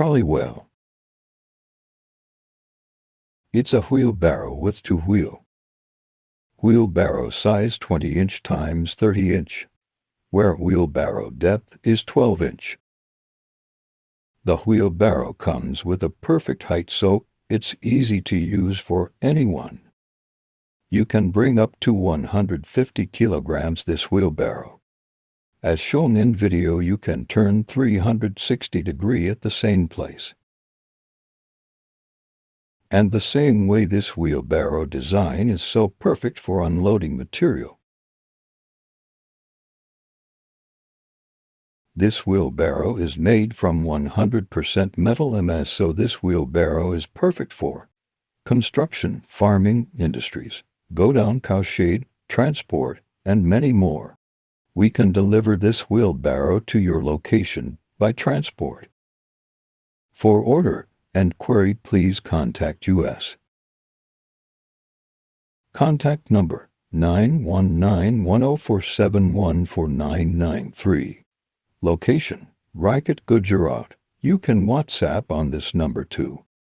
Trolley Wale. It's a wheelbarrow with two wheelbarrow size 20-inch times 30-inch, where wheelbarrow depth is 12-inch. The wheelbarrow comes with a perfect height so it's easy to use for anyone. You can bring up to 150 kilograms this wheelbarrow. As shown in video, you can turn 360 degrees at the same place. And the same way, this wheelbarrow design is so perfect for unloading material. This wheelbarrow is made from 100% metal MS, so this wheelbarrow is perfect for construction, farming, industries, go-down, cowshade, transport, and many more. We can deliver this wheelbarrow to your location by transport. For order and query, please contact us. Contact number 919-1047-14993. Location: RAJKOT Gujarat. You can WhatsApp on this number too.